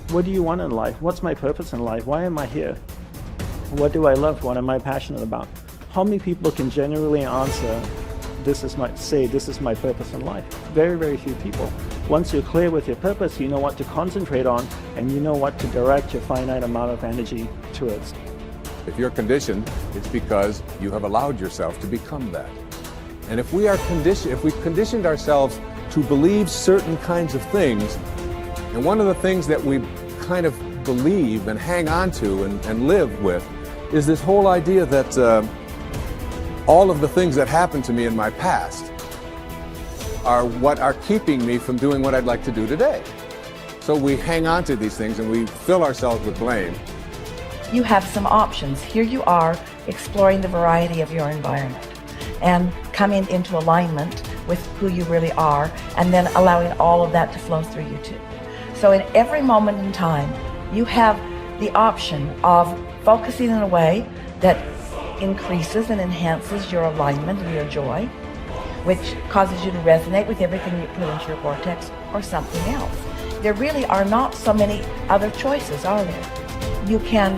What do you want in life? What's my purpose in life? Why am I here? What do I love? What am I passionate about? How many people can genuinely answer, this is my purpose in life? Very, very few people. Once you're clear with your purpose, you know what to concentrate on, and you know what to direct your finite amount of energy towards. If you're conditioned, it's because you have allowed yourself to become that. And if we conditioned ourselves to believe certain kinds of things, and one of the things that we kind of believe and hang on to and live with is this whole idea that all of the things that happened to me in my past are what are keeping me from doing what I'd like to do today. So we hang on to these things and we fill ourselves with blame. You have some options. Here you are exploring the variety of your environment and coming into alignment with who you really are, and then allowing all of that to flow through you too. So in every moment in time, you have the option of focusing in a way that increases and enhances your alignment and your joy, which causes you to resonate with everything you put into your vortex, or something else. There really are not so many other choices, are there? You can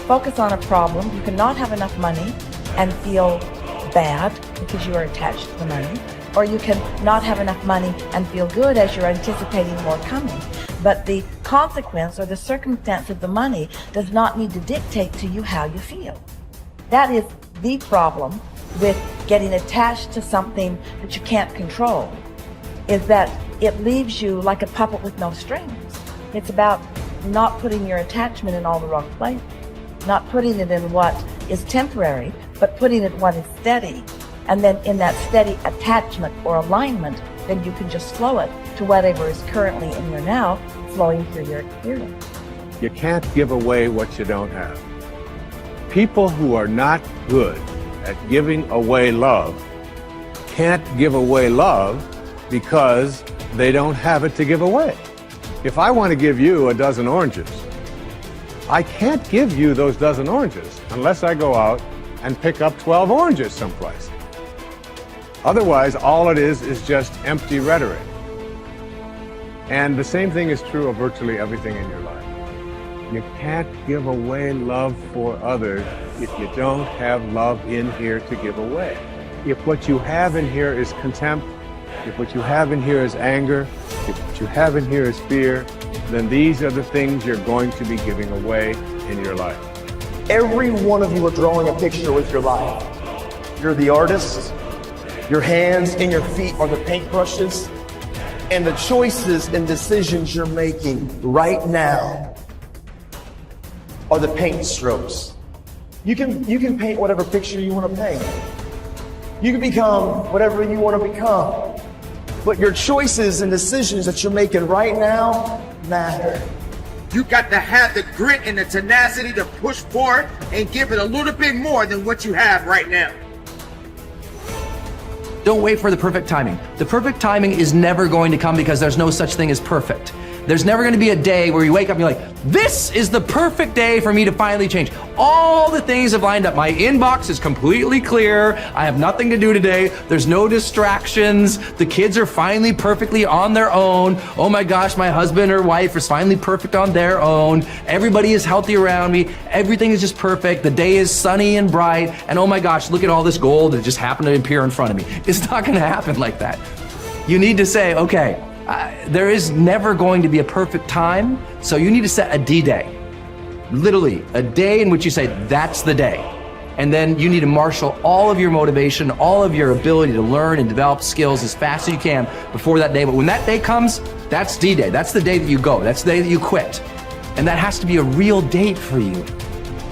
focus on a problem. You cannot have enough money and feel bad because you are attached to the money, or you can not have enough money and feel good as you're anticipating more coming. But the consequence or the circumstance of the money does not need to dictate to you how you feel. That is the problem with getting attached to something that you can't control, is that it leaves you like a puppet with no strings. It's about not putting your attachment in all the wrong places, not putting it in what is temporary, but putting it in what is steady. And then in that steady attachment or alignment, then you can just flow it to whatever is currently in your now, flowing through your experience. You can't give away what you don't have. People who are not good at giving away love can't give away love because they don't have it to give away. If I want to give you a dozen oranges, I can't give you those dozen oranges unless I go out and pick up 12 oranges someplace. Otherwise, all it is just empty rhetoric. And the same thing is true of virtually everything in your life. You can't give away love for others if you don't have love in here to give away. If what you have in here is contempt, if what you have in here is anger, if what you have in here is fear, then these are the things you're going to be giving away in your life. Every one of you are drawing a picture with your life. You're the artist. Your hands and your feet are the paintbrushes. And the choices and decisions you're making right now are the paint strokes. You can paint whatever picture you want to paint. You can become whatever you want to become. But your choices and decisions that you're making right now matter. You got to have the grit and the tenacity to push forward and give it a little bit more than what you have right now. Don't wait for the perfect timing. The perfect timing is never going to come because there's no such thing as perfect. There's never going to be a day where you wake up and you're like, this is the perfect day for me to finally change. All the things have lined up. My inbox is completely clear. I have nothing to do today. There's no distractions. The kids are finally perfectly on their own. Oh my gosh, my husband or wife is finally perfect on their own. Everybody is healthy around me. Everything is just perfect. The day is sunny and bright. And oh my gosh, look at all this gold that just happened to appear in front of me. It's not going to happen like that. You need to say, okay, there is never going to be a perfect time, so you need to set a D-Day. Literally, a day in which you say, that's the day. And then you need to marshal all of your motivation, all of your ability to learn and develop skills as fast as you can before that day. But when that day comes, that's D-Day. That's the day that you go. That's the day that you quit. And that has to be a real date for you.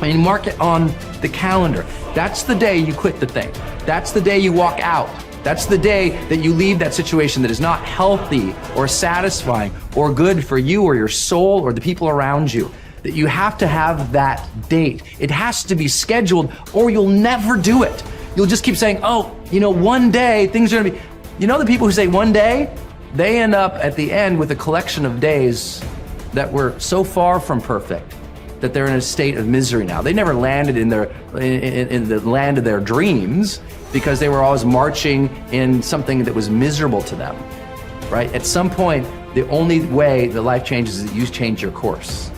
And you mark it on the calendar. That's the day you quit the thing. That's the day you walk out. That's the day that you leave that situation that is not healthy or satisfying or good for you or your soul or the people around you. That you have to have that date. It has to be scheduled or you'll never do it. You'll just keep saying, oh, you know, one day things are gonna be, you know, the people who say one day, they end up at the end with a collection of days that were so far from perfect that they're in a state of misery now. They never landed in the land of their dreams because they were always marching in something that was miserable to them, right? At some point, The only way that life changes is that you change your course.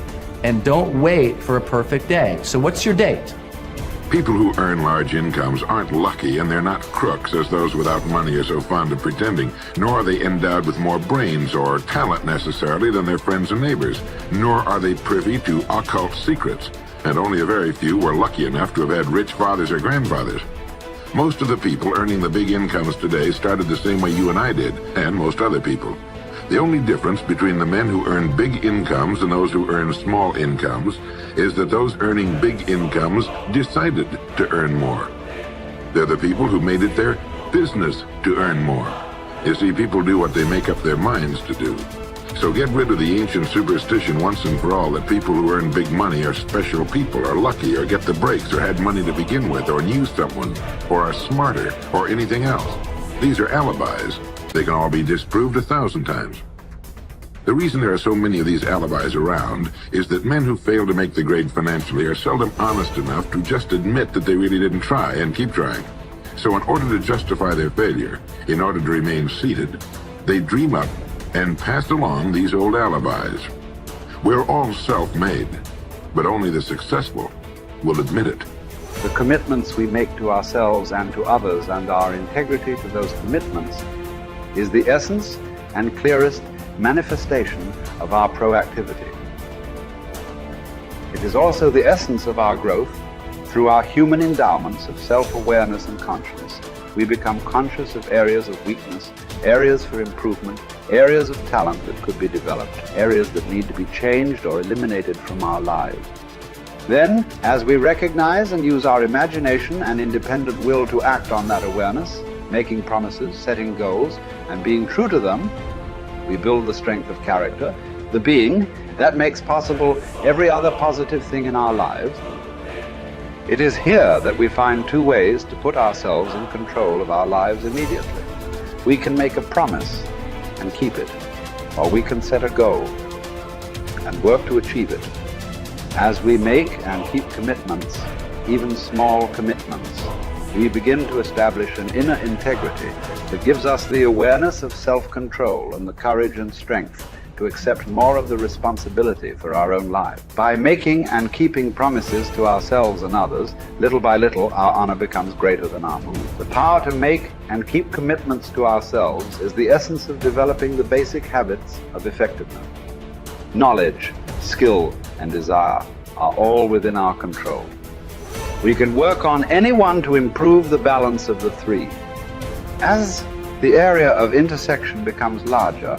And don't wait for a perfect day. So what's your date? People who earn large incomes aren't lucky, and they're not crooks as those without money are so fond of pretending, nor are they endowed with more brains or talent necessarily than their friends and neighbors, nor are they privy to occult secrets, and only a very few were lucky enough to have had rich fathers or grandfathers. Most of the people earning the big incomes today started the same way you and I did, and most other people. The only difference between the men who earn big incomes and those who earn small incomes is that those earning big incomes decided to earn more. They're the people who made it their business to earn more. You see, people do what they make up their minds to do. So get rid of the ancient superstition once and for all that people who earn big money are special people, are lucky, or get the breaks, or had money to begin with, or knew someone, or are smarter, or anything else. These are alibis. They can all be disproved 1,000 times. The reason there are so many of these alibis around is that men who fail to make the grade financially are seldom honest enough to just admit that they really didn't try and keep trying. So in order to justify their failure, in order to remain seated, they dream up and pass along these old alibis. We're all self-made, but only the successful will admit it. The commitments we make to ourselves and to others, and our integrity to those commitments, is the essence and clearest manifestation of our proactivity. It is also the essence of our growth through our human endowments of self-awareness and consciousness. We become conscious of areas of weakness, areas for improvement, areas of talent that could be developed, areas that need to be changed or eliminated from our lives. Then, as we recognize and use our imagination and independent will to act on that awareness, making promises, setting goals, and being true to them, we build the strength of character, the being that makes possible every other positive thing in our lives. It is here that we find two ways to put ourselves in control of our lives immediately. We can make a promise and keep it, or we can set a goal and work to achieve it. As we make and keep commitments, even small commitments, we begin to establish an inner integrity that gives us the awareness of self-control and the courage and strength to accept more of the responsibility for our own lives. By making and keeping promises to ourselves and others, little by little, our honor becomes greater than our mood. The power to make and keep commitments to ourselves is the essence of developing the basic habits of effectiveness. Knowledge, skill, and desire are all within our control. We can work on any one to improve the balance of the three. As the area of intersection becomes larger,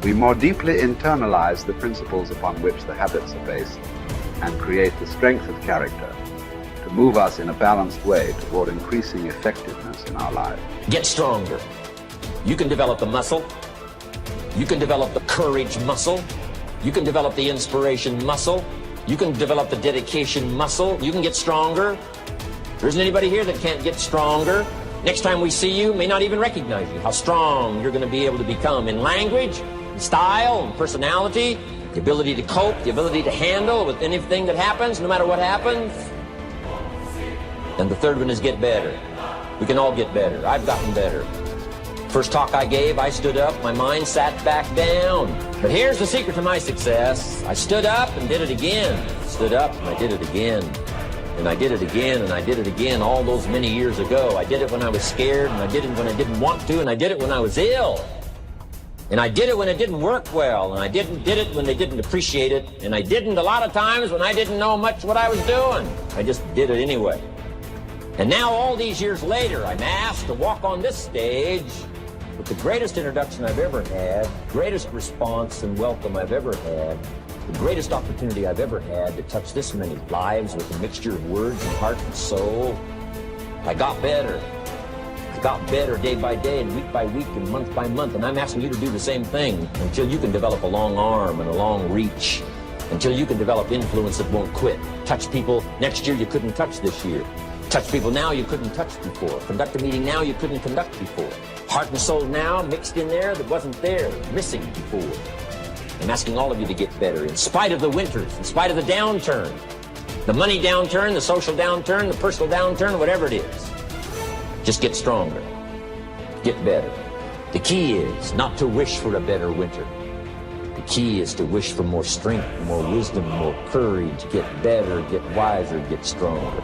we more deeply internalize the principles upon which the habits are based and create the strength of character to move us in a balanced way toward increasing effectiveness in our lives. Get stronger. You can develop the muscle. You can develop the courage muscle. You can develop the inspiration muscle. You can develop the dedication muscle. You can get stronger. There isn't anybody here that can't get stronger. Next time we see you, may not even recognize you. How strong you're going to be able to become in language, in style, in personality, the ability to cope, the ability to handle with anything that happens, no matter what happens. And the third one is get better. We can all get better. I've gotten better. First talk I gave, I stood up, my mind sat back down. But here's the secret to my success. I stood up and did it again. Stood up and I did it again. And I did it again and I did it again all those many years ago. I did it when I was scared, and I did it when I didn't want to, and I did it when I was ill. And I did it when it didn't work well, and I did it when they didn't appreciate it, and I didn't a lot of times when I didn't know much what I was doing. I just did it anyway. And now all these years later, I'm asked to walk on this stage with the greatest introduction I've ever had, greatest response and welcome I've ever had, the greatest opportunity I've ever had to touch this many lives with a mixture of words and heart and soul. I got better. I got better day by day and week by week and month by month, and I'm asking you to do the same thing until you can develop a long arm and a long reach, until you can develop influence that won't quit. Touch people next year you couldn't touch this year. Touch people now you couldn't touch before. Conduct a meeting now you couldn't conduct before. Heart and soul now mixed in there that wasn't there, missing before. I'm asking all of you to get better in spite of the winters, in spite of the downturn, the money downturn, the social downturn, the personal downturn, whatever it is. Just get stronger. Get better. The key is not to wish for a better winter, key is to wish for more strength, more wisdom, more courage, get better, get wiser, get stronger.